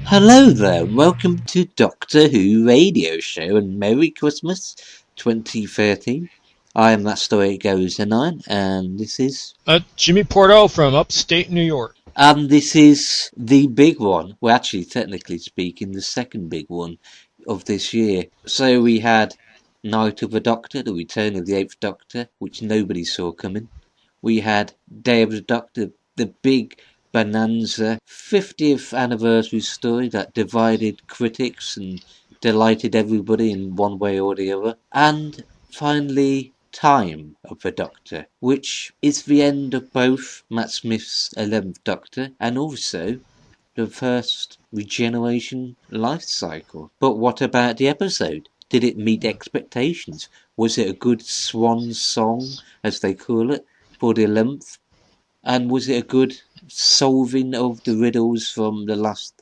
Hello there, welcome to Doctor Who Radio Show and Merry Christmas 2013. I am That Story Goes Nine, and this is... Jimmy Porto from upstate New York. And this is the big one, well actually technically speaking the second big one of this year. So we had Night of the Doctor, the Return of the Eighth Doctor, which nobody saw coming. We had Day of the Doctor, the big bonanza 50th anniversary story that divided critics and delighted everybody in one way or the other. And finally, Time of the Doctor, which is the end of both Matt Smith's 11th Doctor and also the first regeneration life cycle. But what about the episode? Did it meet expectations? Was it a good swan song, as they call it, for the 11th? And was it a good solving of the riddles from the last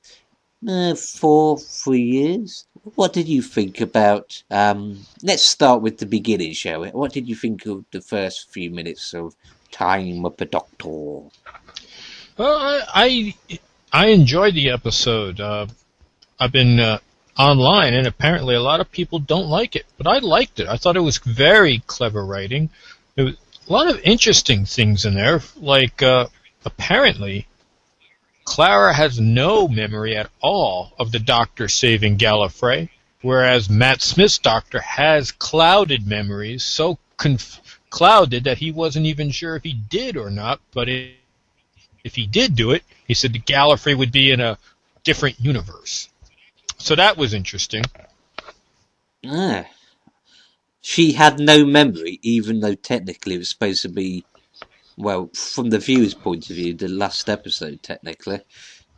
3 years? What did you think about... let's start with the beginning, shall we? What did you think of the first few minutes of Time of the Doctor? Well, I enjoyed the episode. I've been online, and apparently a lot of people don't like it, but I liked it. I thought it was very clever writing. There was a lot of interesting things in there, like apparently Clara has no memory at all of the Doctor saving Gallifrey, whereas Matt Smith's Doctor has clouded memories, so clouded that he wasn't even sure if he did or not, but if he did do it, he said the Gallifrey would be in a different universe. So that was interesting. She had no memory, even though technically it was supposed to be, well, from the viewer's point of view, the last episode, technically.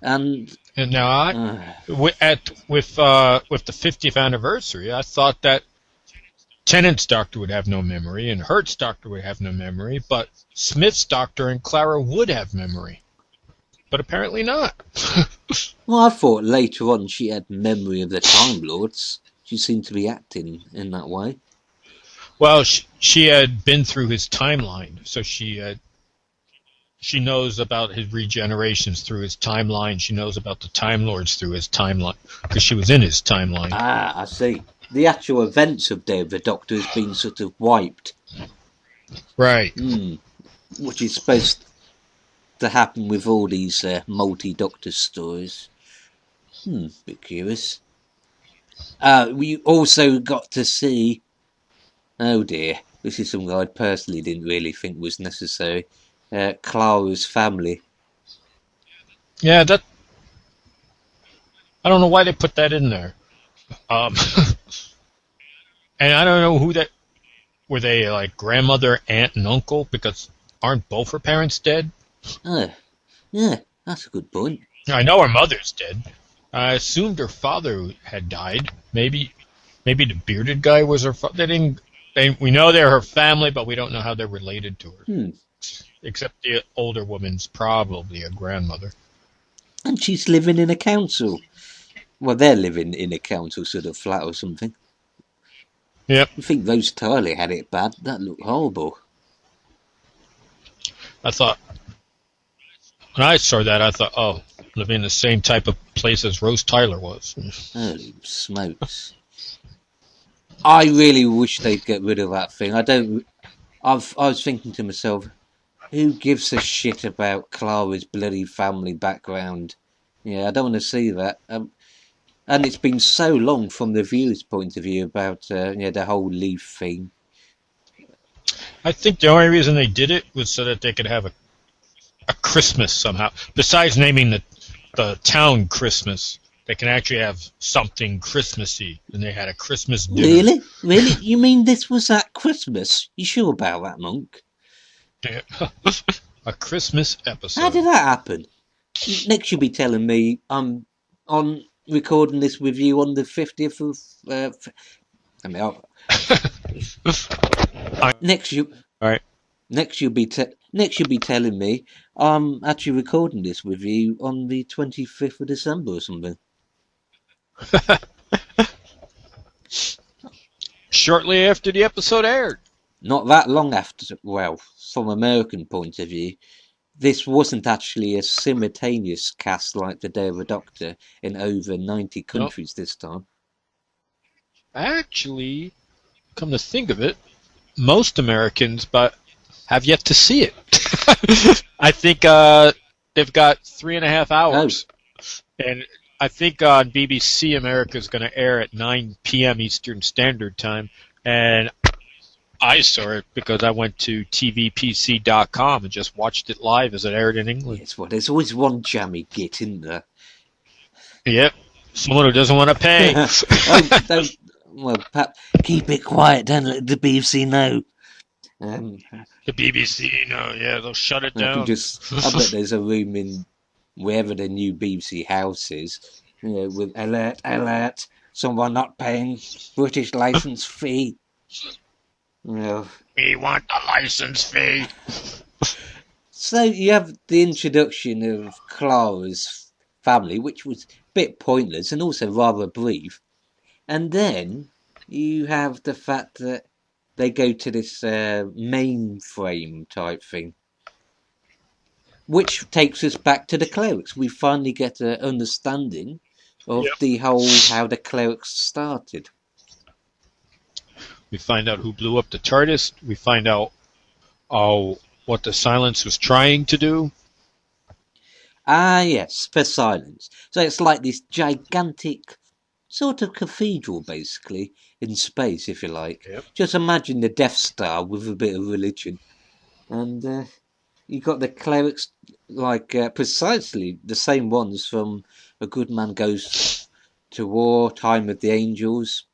And now, with the 50th anniversary, I thought that Tennant's Doctor would have no memory, and Hurt's Doctor would have no memory, but Smith's Doctor and Clara would have memory. But apparently not. Well, I thought later on she had memory of the Time Lords. She seemed to be acting in that way. Well, she had been through his timeline, so she knows about his regenerations through his timeline. She knows about the Time Lords through his timeline, because she was in his timeline. I see. The actual events of Day of the Doctor has been sort of wiped. Right. Which is supposed to happen with all these multi-Doctor stories. Bit curious. We also got to see... Oh dear, this is something I personally didn't really think was necessary. Clara's family. Yeah, that... I don't know why they put that in there. And I don't know who that... Were they like grandmother, aunt, and uncle? Because aren't both her parents dead? Yeah, that's a good point. I know her mother's dead. I assumed her father had died. Maybe the bearded guy was her father. We know they're her family, but we don't know how they're related to her. Except the older woman's probably a grandmother. And she's living in a council. Well, they're living in a council sort of flat or something. Yep. I think Rose Tyler had it bad. That looked horrible. I thought... When I saw that, I thought, oh, living in the same type of place as Rose Tyler was. Holy smokes. I really wish they'd get rid of that thing. I was thinking to myself, who gives a shit about Clara's bloody family background? Yeah, I don't want to see that. And it's been so long from the viewer's point of view about the whole Leaf thing. I think the only reason they did it was so that they could have a Christmas somehow. Besides naming the town Christmas, they can actually have something Christmassy, and they had a Christmas dinner. Really? You mean this was at Christmas? You sure about that, Monk? A Christmas episode. How did that happen? Next you'll be telling me I'm on recording this with you on the 50th of... Next you'll be telling me I'm actually recording this with you on the 25th of December or something. Shortly after the episode aired. Not that long after, well, from American point of view, this wasn't actually a simultaneous cast like the Day of the Doctor in over 90 No, countries this time. actually, come to think of it, most Americans but have yet to see it. I think they've got 3.5 hours. And I think on BBC America is going to air at 9 p.m. Eastern Standard Time. And I saw it because I went to tvpc.com and just watched it live as it aired in England. Yes, well, there's always one jammy git, isn't there? Yep. Someone who doesn't want to pay. Keep it quiet, don't let the BBC know. The BBC, no, yeah, they'll shut it down. I bet there's a room in wherever the new BBC house is, with alert, someone not paying British licence fee. We want the licence fee. So you have the introduction of Clara's family, which was a bit pointless and also rather brief. And then you have the fact that they go to this mainframe type thing, which takes us back to the clerics. We finally get an understanding of the whole how the clerics started. We find out who blew up the TARDIS. We find out what the Silence was trying to do. Ah, yes, for Silence. So it's like this gigantic sort of cathedral, basically, in space, if you like. Yep. Just imagine the Death Star with a bit of religion. And you got the clerics, like precisely the same ones from A Good Man Goes to War, Time of the Angels.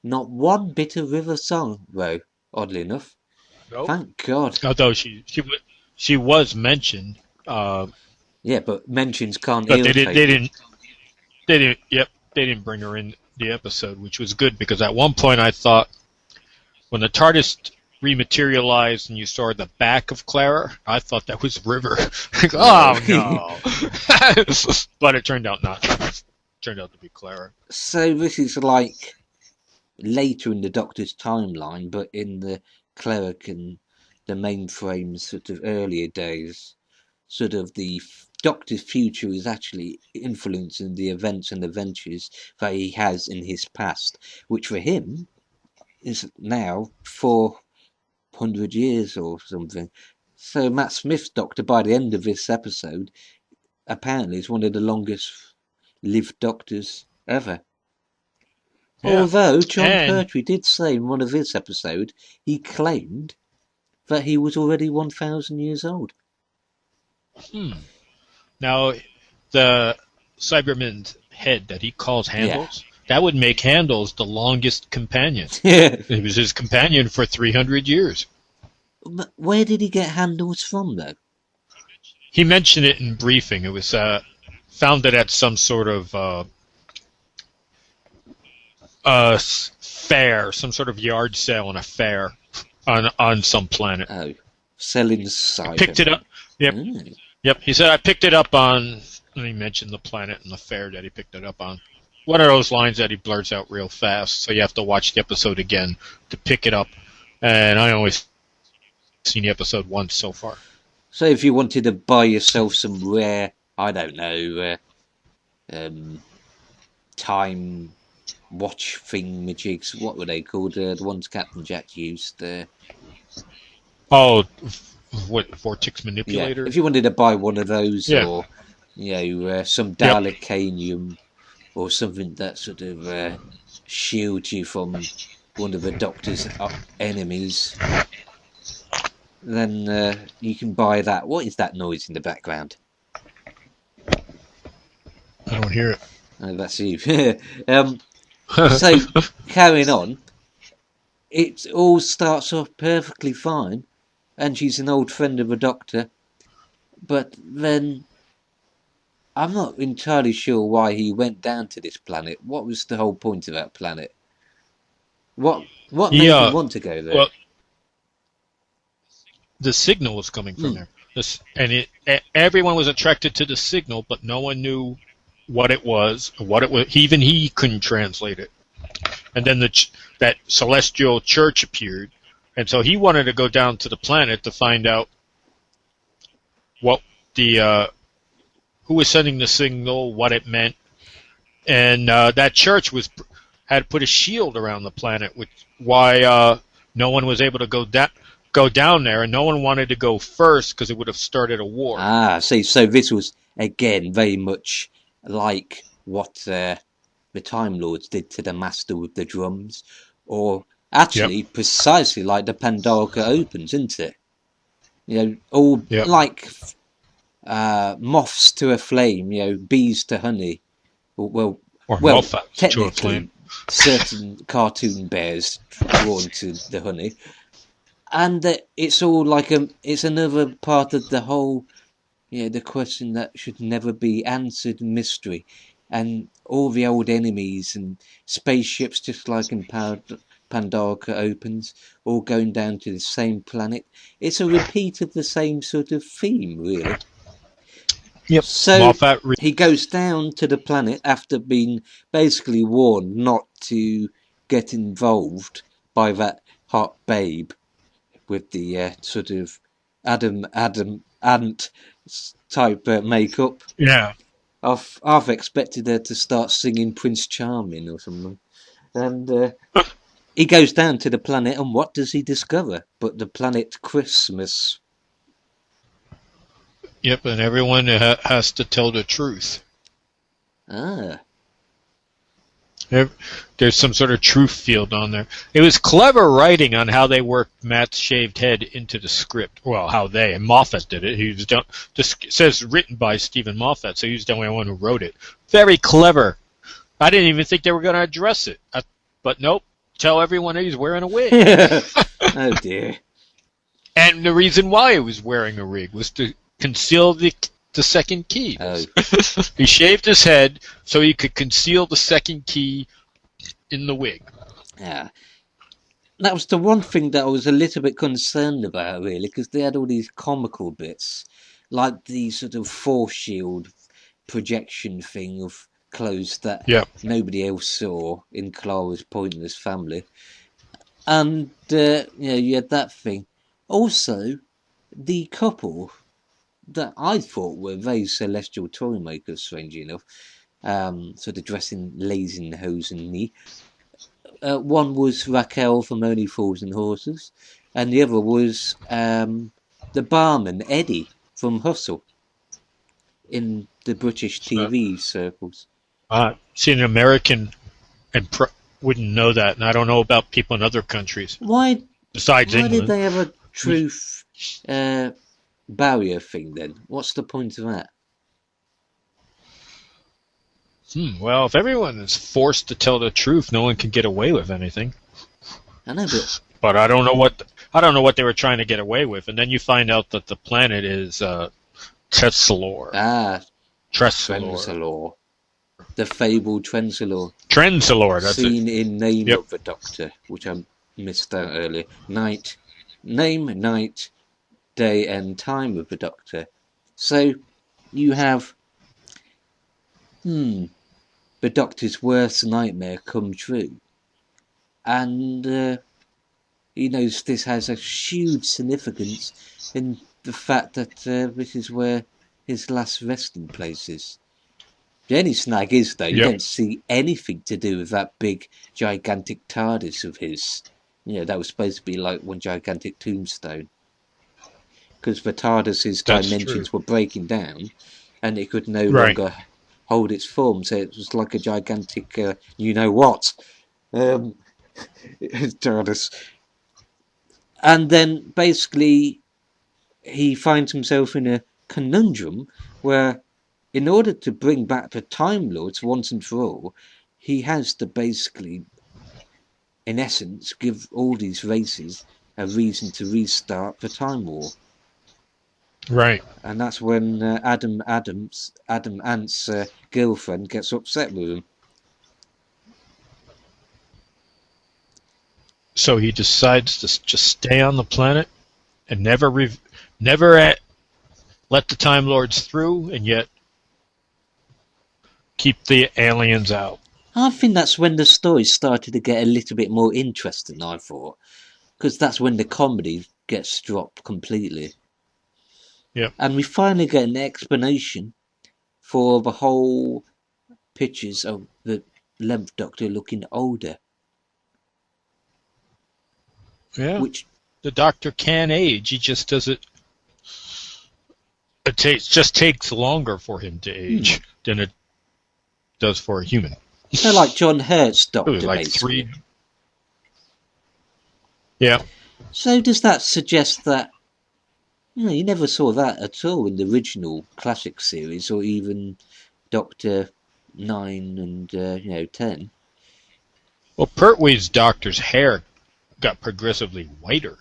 Not one bit of River Song, though, oddly enough. Nope. Thank God. Although she was mentioned. Yeah, but mentions can't but irritate. They didn't bring her in the episode, which was good because at one point I thought when the TARDIS rematerialized and you saw the back of Clara, I thought that was River. Oh no! But it turned out not. It turned out to be Clara. So this is like later in the Doctor's timeline, but in the cleric and the mainframe sort of earlier days, sort of the Doctor's future is actually influencing the events and adventures that he has in his past, which for him is now 400 years or something. So Matt Smith's Doctor, by the end of this episode, apparently is one of the longest lived Doctors ever. Yeah. Although John Pertwee did say in one of his episodes, he claimed that he was already 1,000 years old. Now, the Cyberman's head that he calls Handles, that would make Handles the longest companion. He was his companion for 300 years. But where did he get Handles from, though? He mentioned it in briefing. It was founded at some sort of fair, some sort of yard sale on a fair on some planet. Oh, selling cyber. Picked it up. Yep. Yep. He said I picked it up on. And he mentioned the planet and the fair that he picked it up on. One of those lines that he blurts out real fast, so you have to watch the episode again to pick it up. And I only seen the episode once so far. So if you wanted to buy yourself some rare, I don't know, time watch thingamajigs, what were they called? The ones Captain Jack used. What, vortex manipulators? Yeah. If you wanted to buy one of those, or some Dalekanium, or something that sort of shields you from one of the Doctor's enemies, then you can buy that. What is that noise in the background? I don't hear it. Oh, that's you. So, carrying on, it all starts off perfectly fine, and she's an old friend of the Doctor, but then I'm not entirely sure why he went down to this planet. What was the whole point of that planet? What made him want to go there? Well, the signal was coming from there. Everyone was attracted to the signal, but no one knew what it was. Even he couldn't translate it. And then that celestial church appeared, and so he wanted to go down to the planet to find out what the who was sending the signal, what it meant, and that church had put a shield around the planet, which why no one was able to go down there, and no one wanted to go first because it would have started a war. See, so this was again very much like what the Time Lords did to the Master with the drums, or actually precisely like the Pandora opens, isn't it? All like moths to a flame, bees to honey. Well, technically, certain cartoon bears drawn to the honey, and it's all like it's another part of the whole, the question that should never be answered mystery, and all the old enemies and spaceships, just like in Pandora opens, all going down to the same planet. It's a repeat of the same sort of theme, really. Yep. So he goes down to the planet after being basically warned not to get involved by that hot babe with the sort of Adam Ant type makeup. Yeah. I've expected her to start singing Prince Charming or something. And he goes down to the planet, and what does he discover but the planet Christmas? Yep, and everyone has to tell the truth. There's some sort of truth field on there. It was clever writing on how they worked Matt's shaved head into the script. Well, and Moffat did it. It says written by Stephen Moffat, so he was the only one who wrote it. Very clever. I didn't even think they were going to address it. But nope, tell everyone he's wearing a wig. Oh dear. And the reason why he was wearing a wig was to conceal the second key. Oh. He shaved his head so he could conceal the second key in the wig. Yeah. That was the one thing that I was a little bit concerned about, really, because they had all these comical bits, like the sort of force shield projection thing of clothes that nobody else saw in Clara's pointless family. And, you had that thing. Also, the couple that I thought were very celestial toy makers, strangely enough, sort of dressing Lederhosen. One was Raquel from Only Fools and Horses, and the other was the barman Eddie from Hustle in the British TV circles. See, an American wouldn't know that, and I don't know about people in other countries. Why England. Did they have a truth barrier thing then? What's the point of that? Well, if everyone is forced to tell the truth, no one can get away with anything. I know, but I don't know what they were trying to get away with. And then you find out that the planet is Tresilor. Tresilor. The fabled Tresilor. That's seen it. In Name of the Doctor, which I missed out earlier. Name, night, day, and time of the Doctor. So you have the Doctor's worst nightmare come true, and he knows this has a huge significance in the fact that this is where his last resting place is. The only snag is, though, you don't see anything to do with that big, gigantic TARDIS of his. That was supposed to be like one gigantic tombstone. Because the TARDIS's dimensions were breaking down, and it could no longer hold its form, so it was like a gigantic, you-know-what, TARDIS. And then, basically, he finds himself in a conundrum where, in order to bring back the Time Lords once and for all, he has to basically, in essence, give all these races a reason to restart the Time War. Right. And that's when Adam Ant's girlfriend gets upset with him. So he decides to just stay on the planet and never let the Time Lords through, and yet keep the aliens out. I think that's when the story started to get a little bit more interesting, I thought. Because that's when the comedy gets dropped completely. Yep. And we finally get an explanation for the whole pictures of the 11th Doctor looking older. Yeah. Which The Doctor can age. He just does it. Just takes longer for him to age than it does for a human. So like John Hurt's Doctor, Like basically. 3. Yeah. So does that suggest that you never saw that at all in the original classic series, or even Doctor 9 and 10? Well, Pertwee's Doctor's hair got progressively whiter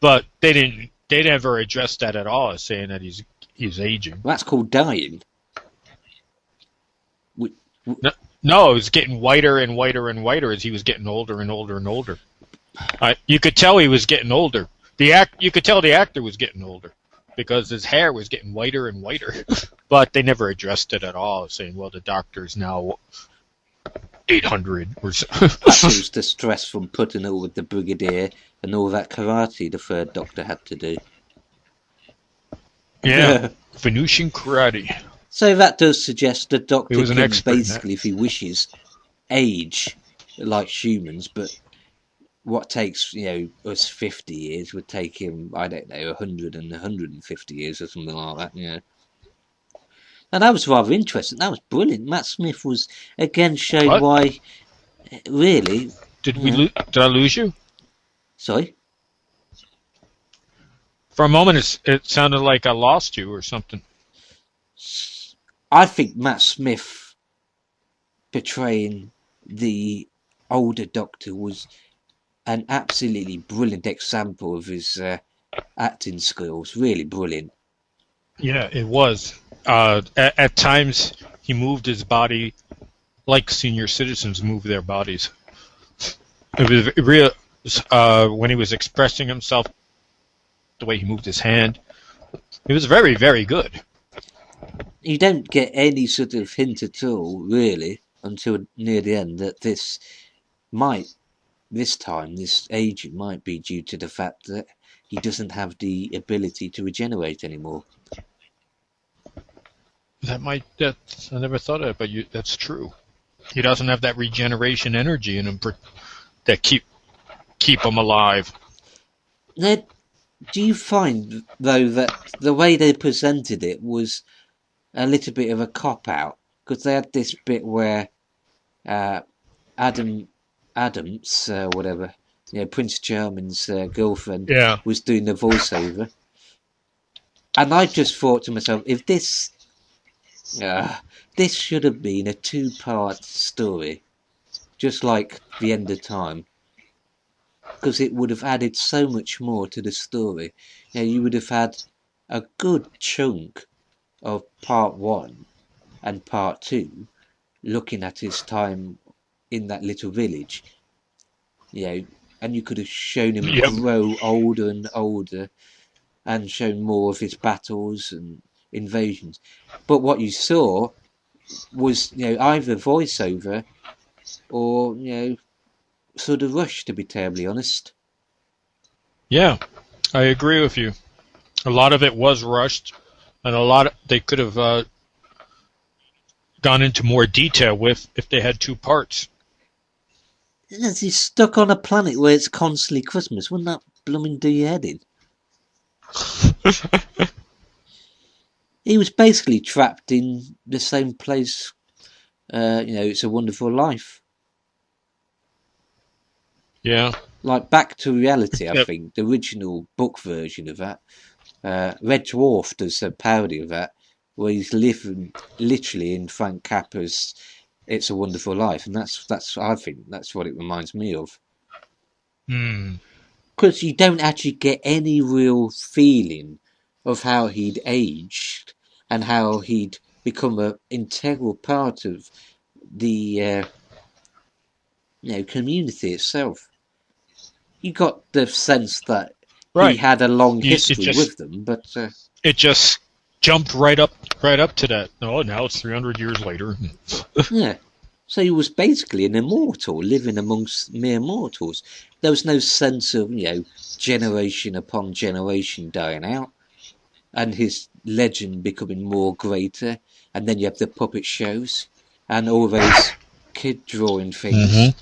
but they never addressed that at all as saying that he's aging. That's called dying. No, it was getting whiter and whiter and whiter as he was getting older and older and older. You could tell he was getting older. You could tell the actor was getting older because his hair was getting whiter and whiter. But they never addressed it at all, saying, "Well, the Doctor's now 800 or so." That was the stress from putting up with the Brigadier and all that karate the third Doctor had to do. Yeah, Venusian karate. So that does suggest the Doctor He was an can expert in basically, if he wishes, age like humans, but what takes us 50 years would take him, I don't know, 100 and 150 years or something like that. And that was rather interesting. That was brilliant. Matt Smith was again showed why. Really? Did I lose you? Sorry. For a moment, it sounded like I lost you or something. I think Matt Smith portraying the older Doctor was an absolutely brilliant example of his acting skills. Really brilliant. Yeah, it was. At times, he moved his body like senior citizens move their bodies. It was real when he was expressing himself, the way he moved his hand. It was very, very good. You don't get any sort of hint at all, really, until near the end that this aging might be due to the fact that he doesn't have the ability to regenerate anymore. I never thought of it, but that's true. He doesn't have that regeneration energy in him that keep him alive. Now, do you find, though, that the way they presented it was a little bit of a cop-out? Because they had this bit where Adams, whatever, Prince Charming's girlfriend, was doing the voiceover. And I just thought to myself, if this should have been a 2-part story, just like The End of Time, because it would have added so much more to the story. You would have had a good chunk of part 1 and part 2 looking at his time in that little village, and you could have shown him grow older and older and shown more of his battles and invasions. But what you saw was either voiceover or sort of rushed, to be terribly honest. Yeah, I agree with you. A lot of it was rushed, and they could have gone into more detail with if they had 2 parts. He's stuck on a planet where it's constantly Christmas. Wouldn't that blooming do your head in? He was basically trapped in the same place. It's a Wonderful Life. Yeah. Like Back to Reality, I think, the original book version of that. Red Dwarf does a parody of that, where he's living literally in Frank Capra's It's a Wonderful Life, and I think that's what it reminds me of. Because you don't actually get any real feeling of how he'd aged and how he'd become an integral part of the community itself. You got the sense that he had a long history with them, but it just jumped right up to that. Oh, now it's 300 years later. Yeah. So he was basically an immortal, living amongst mere mortals. There was no sense of, generation upon generation dying out, and his legend becoming more greater. And then you have the puppet shows, and all those kid drawing things.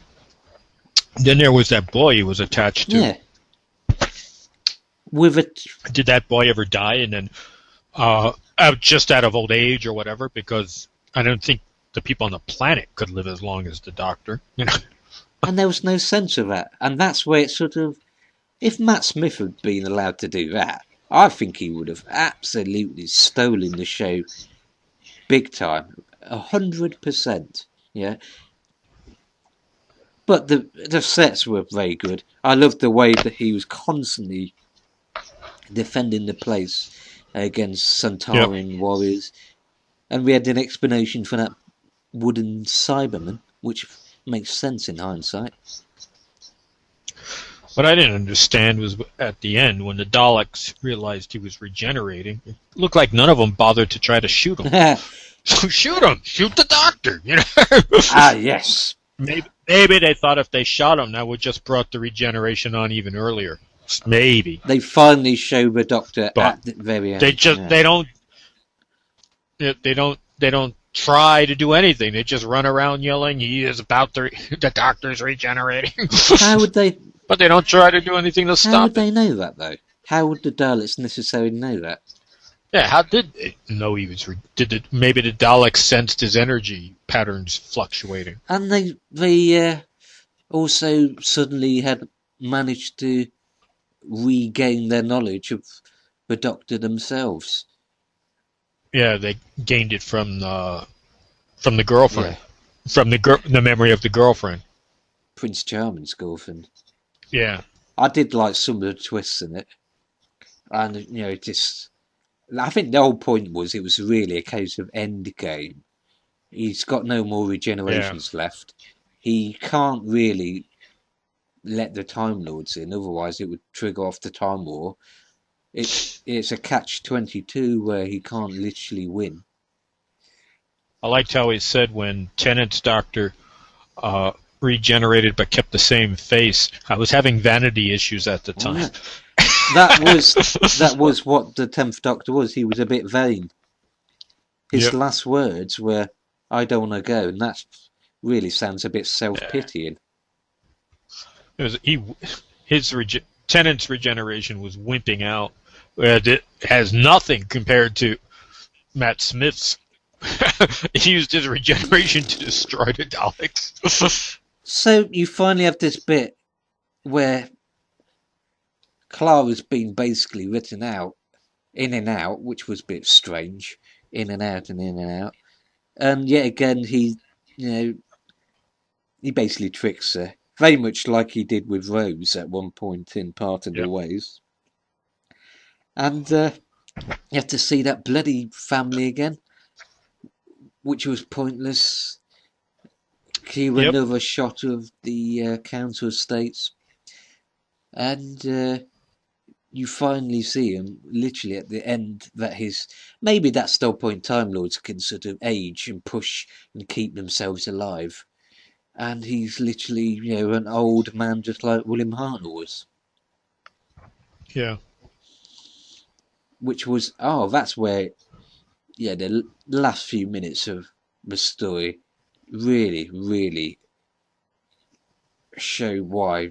Then there was that boy he was attached to. Yeah. With it. Did that boy ever die and then just out of old age or whatever? Because I don't think the people on the planet could live as long as the Doctor. And there was no sense of that. And that's where it sort of... If Matt Smith had been allowed to do that, I think he would have absolutely stolen the show big time. 100%. Yeah. But the sets were very good. I loved the way that he was constantly defending the place against Centaurian warriors. And we had an explanation for that wooden Cybermen, which makes sense in hindsight. What I didn't understand was at the end when the Daleks realized he was regenerating, it looked like none of them bothered to try to shoot him. Shoot him! Shoot the Doctor! Yes. Maybe they thought if they shot him, that would just brought the regeneration on even earlier. Maybe. They finally show the Doctor at the very end. They don't try to do anything. They just run around yelling, the Doctor's regenerating. How would they... But they don't try to do anything to stop it. How would they know that, though? How would the Daleks necessarily know that? Yeah, how did they know he was... maybe the Daleks sensed his energy patterns fluctuating. And they also suddenly had managed to regain their knowledge of the Doctor themselves. Yeah, they gained it from the girlfriend. Yeah. From the memory of the girlfriend. Prince Charming's girlfriend. Yeah. I did like some of the twists in it. And, I think the whole point was it was really a case of endgame. He's got no more regenerations left. He can't really let the Time Lords in, otherwise it would trigger off the Time War. It's a catch-22 where he can't literally win. I liked how he said when Tennant's Doctor regenerated but kept the same face. I was having vanity issues at the time. That was what the 10th Doctor was. He was a bit vain. His last words were, "I don't want to go," and that really sounds a bit self-pitying. Tennant's regeneration was wimping out. It has nothing compared to Matt Smith's. He used his regeneration to destroy the Daleks. So you finally have this bit where Clara's been basically written out, in and out, which was a bit strange. In and out and in and out. And yet again, he basically tricks her. Very much like he did with Rose at one point in Part of the Ways. And you have to see that bloody family again, which was pointless. Cue another shot of the council estates. And you finally see him literally at the end that maybe that's still point Time Lords can sort of age and push and keep themselves alive. And he's literally, an old man just like William Hartnell was. Yeah. Which was, that's where, the last few minutes of the story really, really show why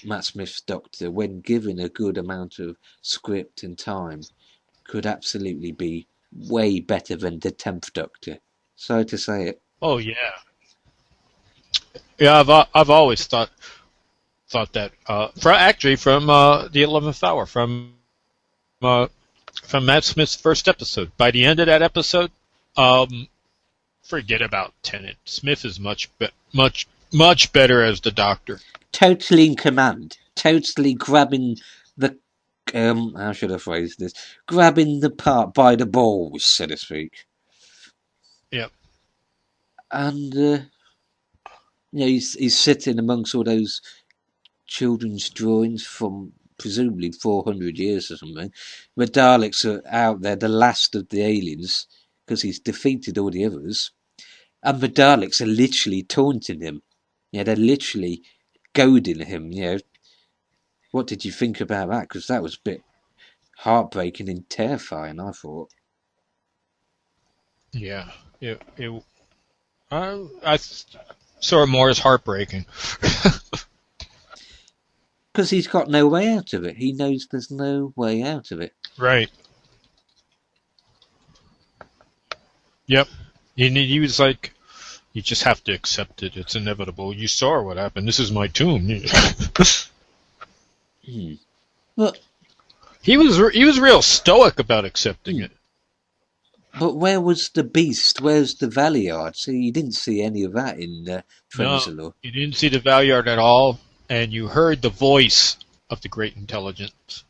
Matt Smith's Doctor, when given a good amount of script and time, could absolutely be way better than the 10th Doctor. Sorry to say it. Oh, yeah. Yeah, I've always thought that from the 11th Hour, from Matt Smith's first episode. By the end of that episode, forget about Tennant. Smith is much better as the Doctor. Totally in command. Totally grabbing the how should I phrase this? Grabbing the part by the balls, so to speak. Yep. And he's sitting amongst all those children's drawings from presumably 400 years or something. The Daleks are out there, the last of the aliens, because he's defeated all the others. And the Daleks are literally taunting him. They're literally goading him. What did you think about that? Because that was a bit heartbreaking and terrifying, I thought. Yeah. I saw it more as heartbreaking. Because he's got no way out of it. He knows there's no way out of it. Right. Yep. He was like, you just have to accept it. It's inevitable. You saw what happened. This is my tomb. But he was real stoic about accepting it. But where was the beast? Where's the Valiard? See, you didn't see any of that in Friends No, of Law. you didn't see the Valiard at all, and you heard the voice of the Great Intelligence.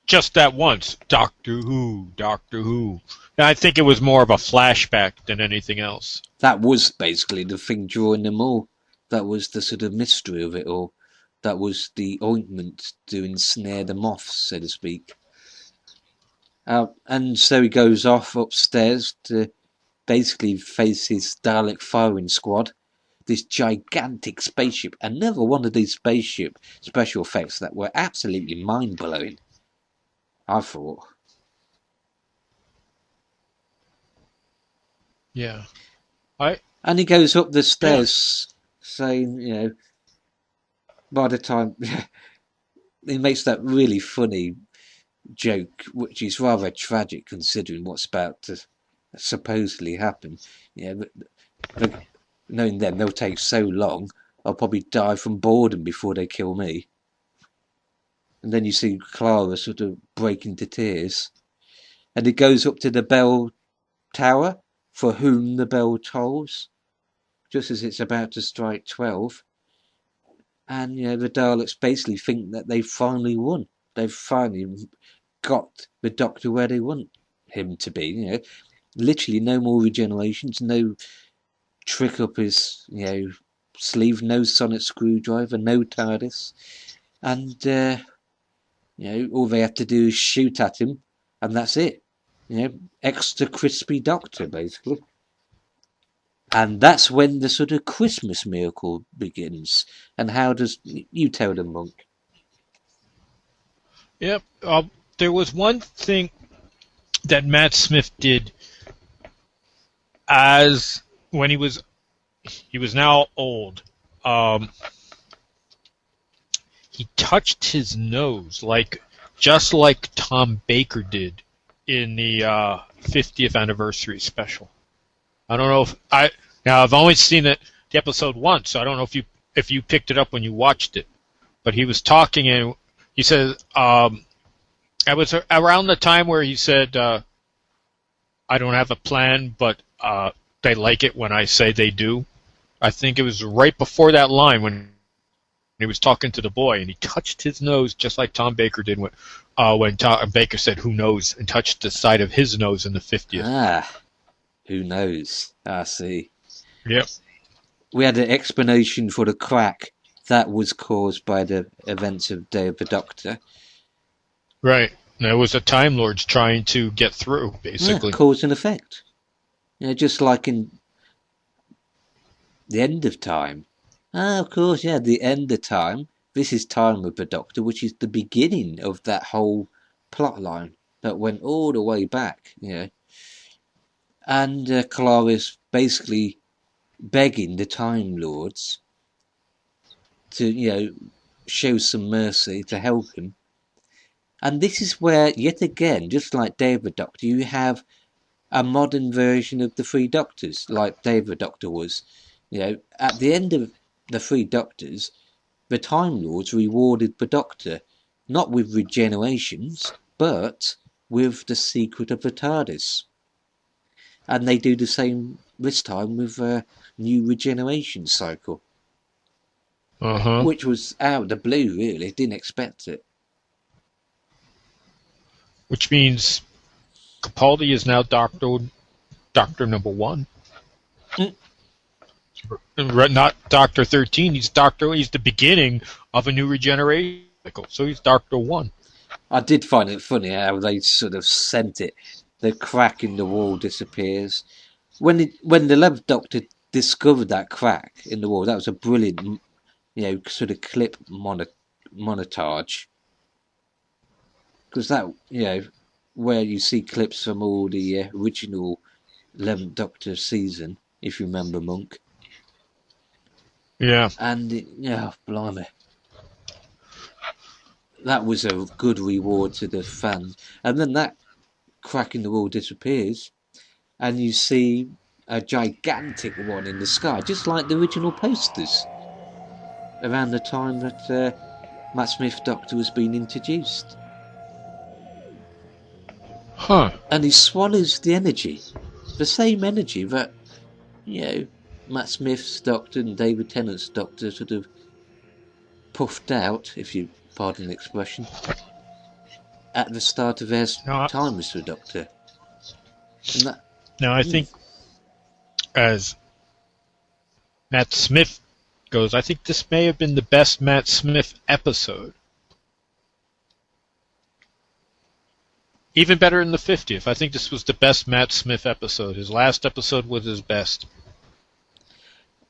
Just that once, Doctor Who, Doctor Who. And I think it was more of a flashback than anything else. That was basically the thing drawing them all. That was the sort of mystery of it all. That was the ointment to ensnare the moths, so to speak. And so he goes off upstairs to basically face his Dalek firing squad. This gigantic spaceship. Another one of these spaceship special effects that were absolutely mind-blowing, I thought. Yeah. And he goes up the stairs saying, by the time he makes that really funny joke, which is rather tragic considering what's about to supposedly happen. Knowing them, they'll take so long, I'll probably die from boredom before they kill me. And then you see Clara sort of break into tears. And it goes up to the bell tower, for whom the bell tolls, just as it's about to strike 12. And, the Daleks basically think that they've finally won. They've finally got the Doctor where they want him to be. Literally no more regenerations, no trick up his, sleeve, no sonic screwdriver, no TARDIS. And, all they have to do is shoot at him, and that's it. Extra crispy Doctor, basically. And that's when the sort of Christmas miracle begins. And how does... You tell them, Monk. Yep. There was one thing that Matt Smith did as when he was now old. He touched his nose just like Tom Baker did in the 50th anniversary special. I don't know if I've only seen the episode once, so I don't know if you picked it up when you watched it. But he was talking and he said, it was around the time where he said, I don't have a plan, but they like it when I say they do. I think it was right before that line when he was talking to the boy, and he touched his nose just like Tom Baker did when Tom Baker said, "Who knows?" and touched the side of his nose in the 50th. Ah, who knows? I see. Yep. We had an explanation for the crack that was caused by the events of Day of the Doctor. Right. There was a Time Lords trying to get through, basically. Yeah, cause and effect. Just like in the End of Time. Of course, the End of Time. This is Time with the Doctor, which is the beginning of that whole plot line that went all the way back, And Clara's basically begging the Time Lords to, show some mercy, to help him. And this is where, yet again, just like Day of the Doctor, you have a modern version of the Three Doctors, like Day of the Doctor was. At the end of the Three Doctors, the Time Lords rewarded the Doctor, not with regenerations, but with the secret of the TARDIS. And they do the same this time with a new regeneration cycle. Which was out of the blue, really. Didn't expect it. Which means Capaldi is now Doctor number 1. Not Doctor 13. He's the beginning of a new regeneration cycle. So he's Doctor 1. I did find it funny how they sort of sent it. The crack in the wall disappears. When the 11th Doctor discovered that crack in the wall, that was a brilliant, sort of clip montage. Because that, where you see clips from all the original 11th Doctor season, if you remember Monk. Yeah. And, blimey. That was a good reward to the fans. And then that crack in the wall disappears, and you see a gigantic one in the sky, just like the original posters, around the time that Matt Smith Doctor was being introduced. Huh. And he swallows the energy. The same energy that, Matt Smith's Doctor and David Tennant's Doctor sort of puffed out, if you pardon the expression, at the start of their Now, time as the Doctor. And that, now I think, as Matt Smith goes, I think this may have been the best Matt Smith episode. Even better than the 50th. I think this was the best Matt Smith episode. His last episode was his best.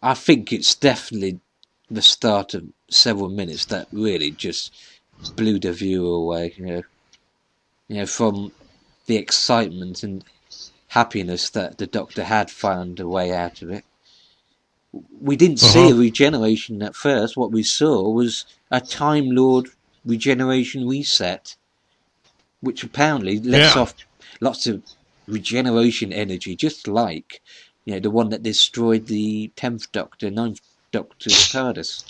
I think it's definitely the start of several minutes that really just blew the viewer away. From the excitement and happiness that the Doctor had found a way out of it. We didn't see a regeneration at first. What we saw was a Time Lord regeneration reset, which apparently lets off lots of regeneration energy, just like the one that destroyed the 10th Doctor, 9th Doctor's TARDIS.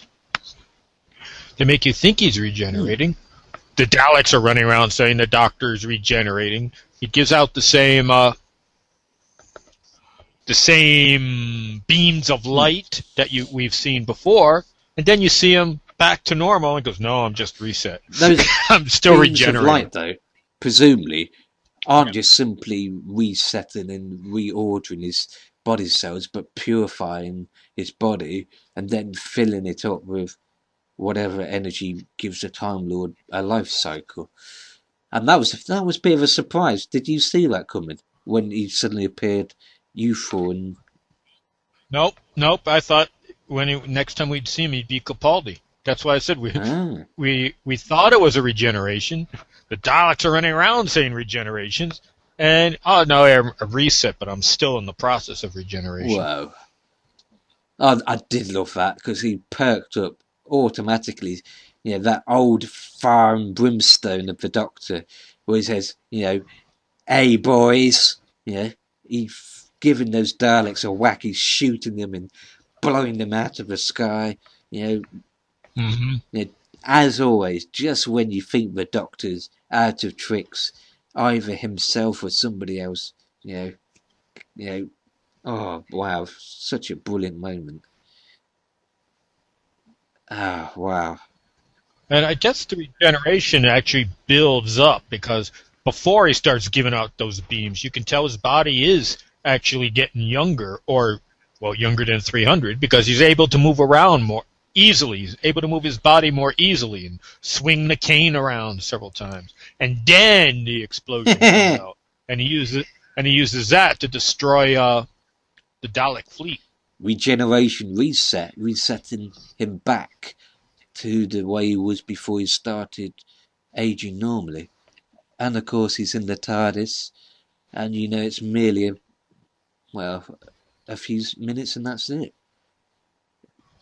They make you think he's regenerating. The Daleks are running around saying the Doctor's regenerating. He gives out the same beams of light that we've seen before, and then you see him back to normal and goes, "No, I'm just reset. I'm still regenerating." Of light, though, presumably, aren't just simply resetting and reordering his body cells, but purifying his body and then filling it up with whatever energy gives the Time Lord a life cycle. And that was a bit of a surprise. Did you see that coming when he suddenly appeared youthful and? Nope. I thought next time we'd see him, he'd be Capaldi. That's why I said we thought it was a regeneration. The Daleks are running around saying regenerations, and a reset, but I'm still in the process of regeneration. Whoa! I did love that because he perked up automatically. That old fire and brimstone of the Doctor, where he says, "Hey boys," he's giving those Daleks a whack. He's shooting them and blowing them out of the sky. As always, just when you think the Doctor's out of tricks, either himself or somebody else, oh wow, such a brilliant moment. Ah, wow. And I guess the regeneration actually builds up because before he starts giving out those beams, you can tell his body is actually getting younger, younger than 300, because he's able to move around more easily. He's able to move his body more easily and swing the cane around several times. And then the explosion comes out, and he uses that to destroy the Dalek fleet. Regeneration resetting him back to the way he was before he started aging normally. And of course he's in the TARDIS, and it's merely a few minutes and that's it.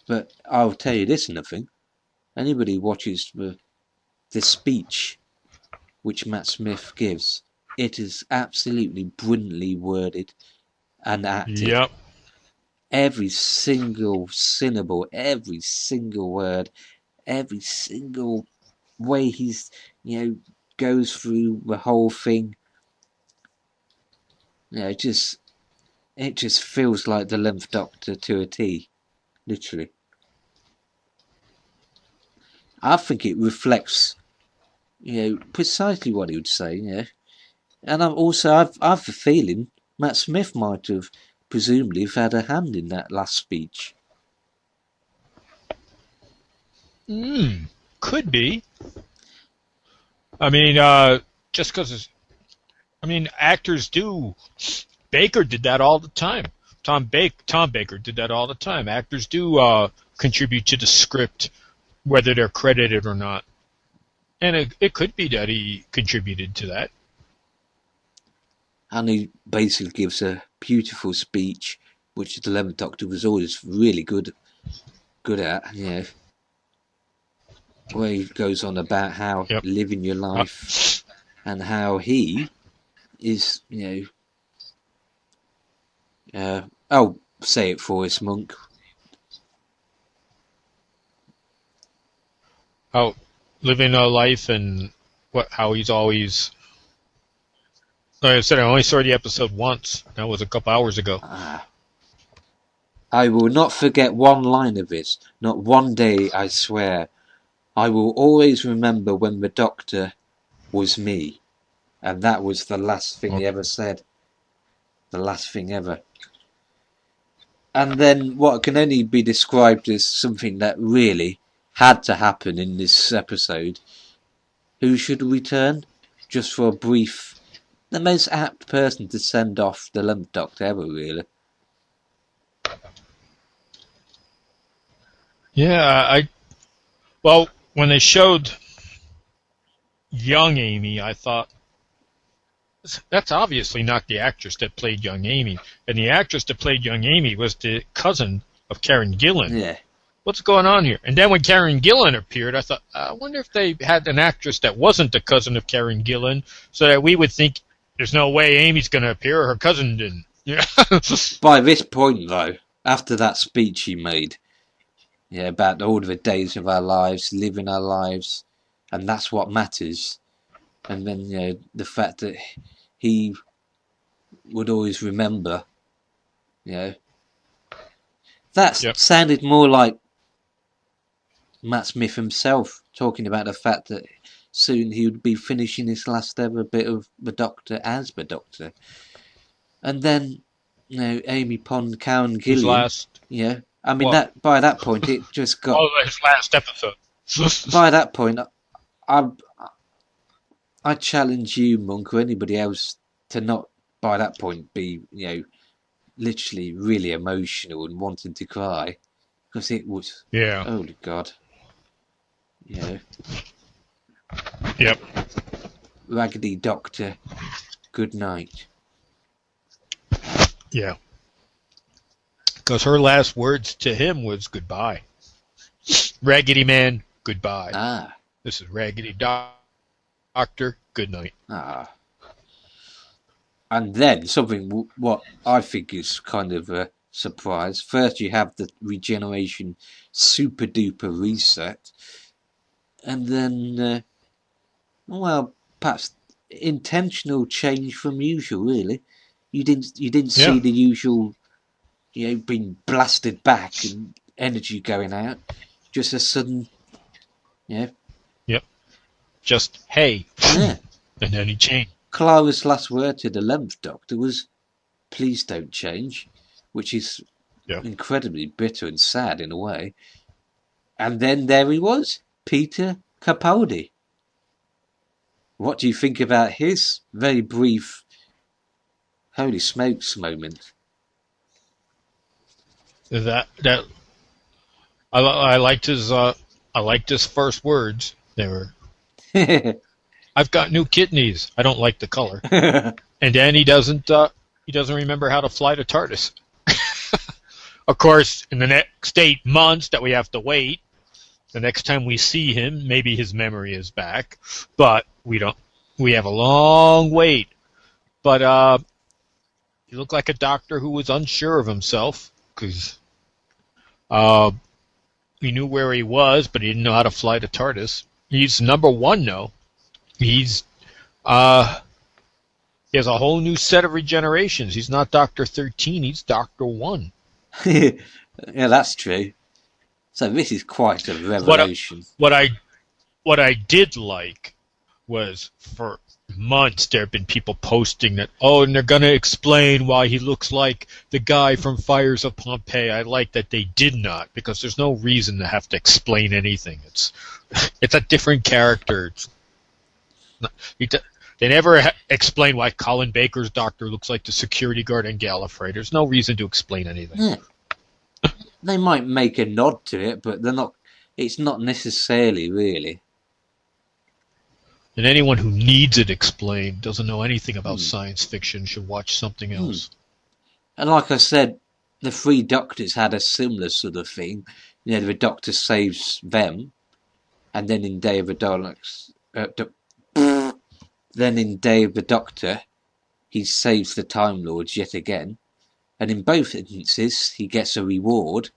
But I'll tell you this, nothing. Anybody watches the speech which Matt Smith gives, it is absolutely brilliantly worded and acted. Yep. Every single syllable, every single word, every single way he's, goes through the whole thing. It just feels like the 11th Doctor to a T, literally. I think it reflects, precisely what he would say, And I've a feeling Matt Smith might have presumably had a hand in that last speech. Could be. I mean, just because, I mean, actors do. Baker did that all the time. Tom Baker did that all the time. Actors do contribute to the script, whether they're credited or not. And it could be that he contributed to that. And he basically gives a beautiful speech, which the 11th Doctor was always really good at, you know, where he goes on about how living your life and how he is, you know, I'll say it for us, Monk. How living a life and how he's always. Like I said, I only saw the episode once. That was a couple hours ago. I will not forget one line of it. Not one day, I swear. I will always remember when the Doctor was me. And that was the last thing he ever said. The last thing ever. And then what can only be described as something that really had to happen in this episode. Who should return? Just for a brief... The most apt person to send off the 11th Doctor ever, really. Yeah, well, when they showed young Amy, I thought, that's obviously not the actress that played young Amy. And the actress that played young Amy was the cousin of Karen Gillan. Yeah. What's going on here? And then when Karen Gillan appeared, I thought, I wonder if they had an actress that wasn't the cousin of Karen Gillan, so that we would think there's no way Amy's going to appear or her cousin didn't. Yeah. By this point, though, after that speech he made, yeah, about all of the days of our lives, living our lives, and that's what matters. And then, you know, the fact that he would always remember, you know, that sounded more like Matt Smith himself talking about the fact that soon he would be finishing his last ever bit of the Doctor as the Doctor. And then, you know, Amy Pond, Karen Gillan, you know, I mean, that by that point it just got... his last episode. By that point, I challenge you, Monk, or anybody else to not, by that point, be, you know, literally really emotional and wanting to cry. Because it was... Yeah. Holy God. You know. Yep. Raggedy Doctor, good night. Yeah. Because her last words to him was goodbye. Raggedy Man, goodbye. This is Raggedy Doctor, good night. And then something what I think is kind of a surprise. First you have the regeneration super duper reset. And then, well, perhaps intentional change from usual, really. You didn't see the usual, you know, being blasted back and energy going out. Just a sudden, yeah. Yep. Just, hey. Yeah. And then he changed. Clara's last word to the 11th Doctor was, please don't change, which is incredibly bitter and sad in a way. And then there he was, Peter Capaldi. What do you think about his very brief holy smokes moment? That I liked his first words. They were, I've got new kidneys. I don't like the color. And then he doesn't remember how to fly the TARDIS. Of course, in the next 8 months that we have to wait, the next time we see him, maybe his memory is back, but we have a long wait. But he looked like a doctor who was unsure of himself, because he knew where he was, but he didn't know how to fly the TARDIS. He's number 1 now. He has a whole new set of regenerations. He's not Doctor 13, he's Doctor 1. Yeah, that's true. So this is quite a revelation. What I did like was, for months there have been people posting that, and they're going to explain why he looks like the guy from Fires of Pompeii. I like that they did not, because there's no reason to have to explain anything. It's a different character. They never explain why Colin Baker's doctor looks like the security guard in Gallifrey. There's no reason to explain anything. Yeah. They might make a nod to it, but they're not. It's not necessarily really. And anyone who needs it explained, doesn't know anything about science fiction, should watch something else. And like I said, the Three Doctors had a similar sort of thing. You know, the Doctor saves them, and then in Day of the Daleks, then in Day of the Doctor, he saves the Time Lords yet again. And in both instances, he gets a reward,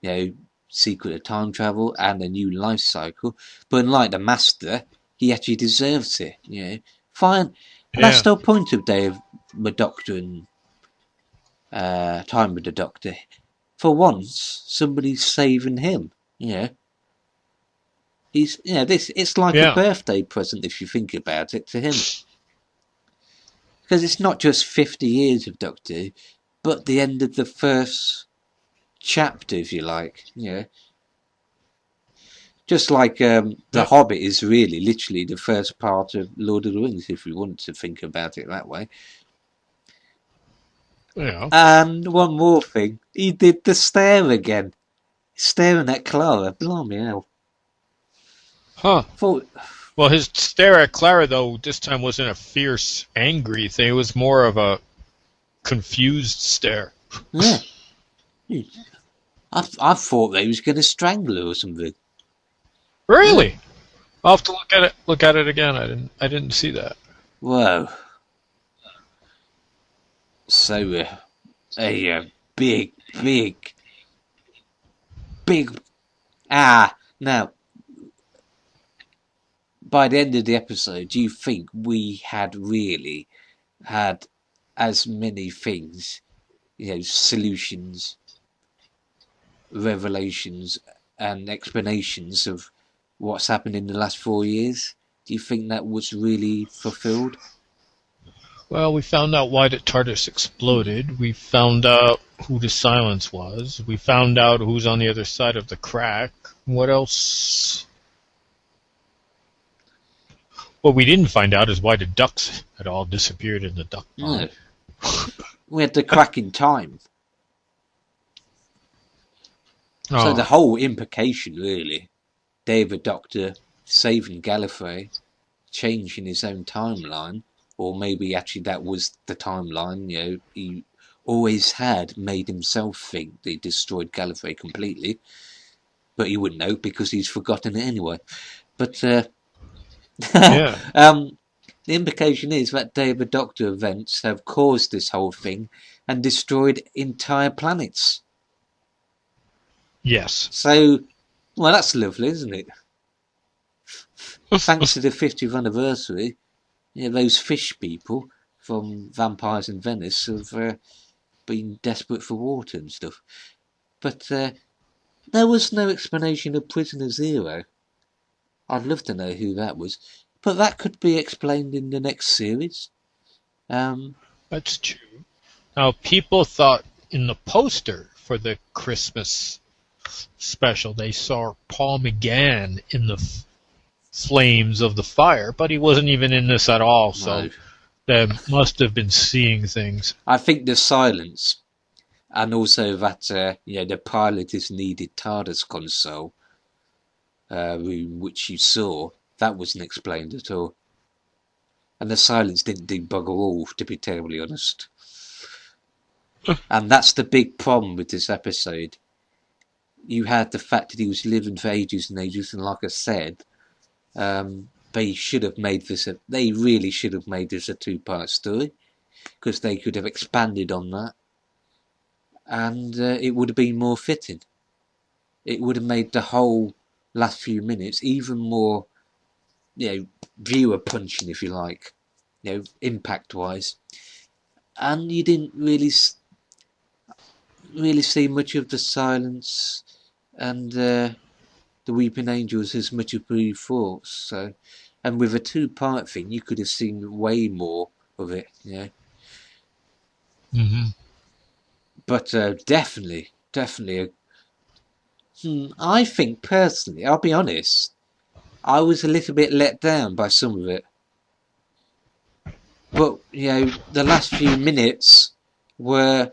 you know, secret of time travel and a new life cycle. But unlike the Master, he actually deserves it, you know. Fine. And that's the whole point of Day of the Doctor and Time with the Doctor. For once, somebody's saving him, you know. He's, you know, it's like a birthday present if you think about it to him. Because it's not just 50 years of Doctor Who, but the end of the first chapter, if you like, you know. Just like The Hobbit is really literally the first part of Lord of the Rings, if you want to think about it that way. Yeah. And one more thing, he did the stare again. Staring at Clara, blimey hell. Huh. Well, his stare at Clara, though, this time wasn't a fierce, angry thing. It was more of a confused stare. Yeah. I thought they was going to strangle her or something. Really? Yeah. I'll have to look at it again. I didn't see that. Whoa. So, a big. Now, by the end of the episode, do you think we had really had as many things, you know, solutions, revelations, and explanations of what's happened in the last 4 years? Do you think that was really fulfilled? Well, we found out why the TARDIS exploded. We found out who the Silence was. We found out who's on the other side of the crack. What else? What we didn't find out is why the ducks had all disappeared in the duck pond. No. We had the crack in time. Oh. So the whole implication, really, David Doctor saving Gallifrey, changing his own timeline, or maybe actually that was the timeline, you know, he always had made himself think they destroyed Gallifrey completely, but he wouldn't know because he's forgotten it anyway. But yeah. The implication is that Day of the Doctor events have caused this whole thing and destroyed entire planets. Yes. So, well, that's lovely, isn't it? Thanks to the 50th anniversary, you know, those fish people from Vampires in Venice have been desperate for water and stuff. But there was no explanation of Prisoner Zero. I'd love to know who that was. But that could be explained in the next series. That's true. Now, people thought in the poster for the Christmas special they saw Paul McGann in the flames of the fire, but he wasn't even in this at all, so they must have been seeing things. I think the silence, and also that you know, the pilot is needed TARDIS console room, which you saw, that wasn't explained at all. And the silence didn't do bugger all, to be terribly honest. And that's the big problem with this episode. You had the fact that he was living for ages and ages, and like I said, they should have made this they really should have made this a two-part story, because they could have expanded on that, and it would have been more fitting. It would have made the whole last few minutes even more, you know, viewer punching, if you like, you know, impact wise. And you didn't really see much of the silence and the Weeping Angels as much as we thought. So, and with a two-part thing, you could have seen way more of it, you know. Mm-hmm. But definitely, I think personally, I'll be honest, I was a little bit let down by some of it. But the last few minutes were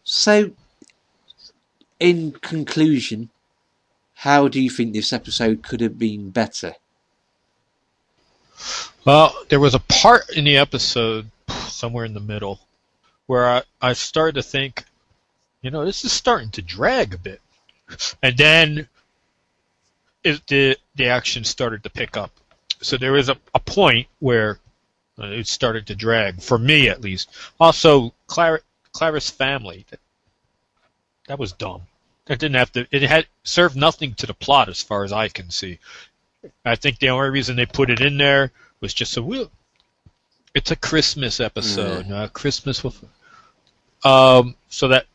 so. In conclusion, how do you think this episode could have been better? Well, there was a part in the episode, somewhere in the middle, where I started to think, this is starting to drag a bit. And then the action started to pick up. So there was a point where it started to drag, for me at least. Also, Clara's family, that was dumb. That didn't have to. It had served nothing to the plot, as far as I can see. I think the only reason they put it in there was just it's a Christmas episode, Christmas with. So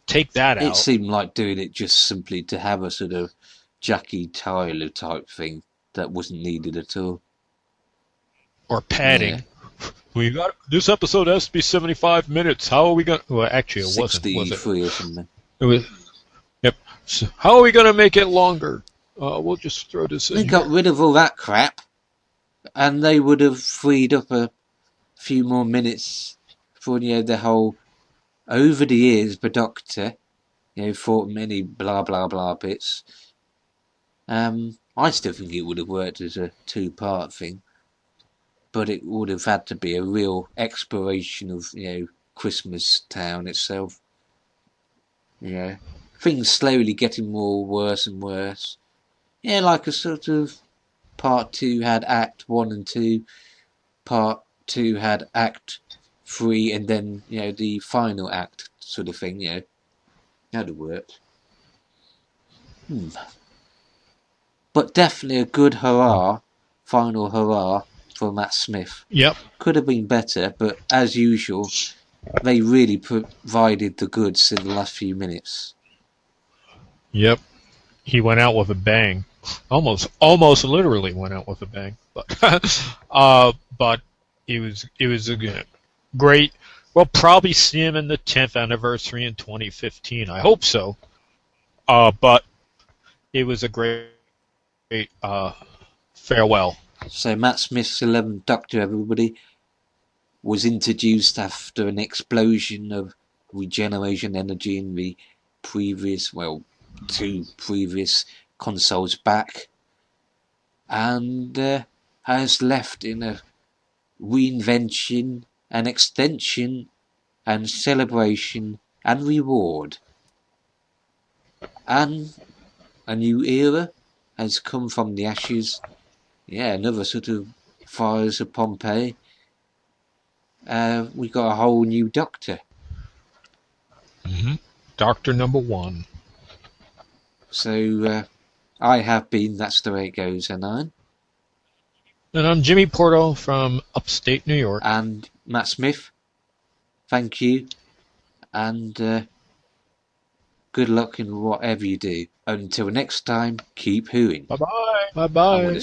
take that out. It seemed like doing it just simply to have a sort of Jackie Tyler type thing that wasn't needed at all. Or padding. Yeah. This episode has to be 75 minutes. How are we going to... Well, actually, it wasn't. 63 or something. It was... Yep. So how are we going to make it longer? We'll just throw this in. They got rid of all that crap, and they would have freed up a few more minutes for the whole... Over the years, the Doctor, fought many blah blah blah bits. I still think it would have worked as a 2-part thing, but it would have had to be a real exploration of Christmas Town itself. Things slowly getting more worse and worse. Like a sort of Part 2 had Act 1 and 2, Part 2 had Act 3, and then the final act sort of thing. That'd have worked. But definitely a good final hurrah for Matt Smith. Yep. Could have been better, but as usual, they really provided the goods in the last few minutes. Yep. He went out with a bang. Almost literally went out with a bang. But it was a great. We'll probably see him in the 10th anniversary in 2015. I hope so. But it was a great farewell. So Matt Smith's 11th Doctor, everybody, was introduced after an explosion of regeneration energy in the previous, 2 previous consoles back, and has left in a reinvention, an extension, and celebration, and reward. And a new era has come from the ashes. Another sort of fires of Pompeii. We got a whole new Doctor. Mm-hmm. Doctor number 1. So, I have been That's the Way It Goes, N9. And I'm Jimmy Porto from upstate New York. And Matt Smith, thank you. And good luck in whatever you do. Until next time, keep hooing. Bye-bye. Bye-bye.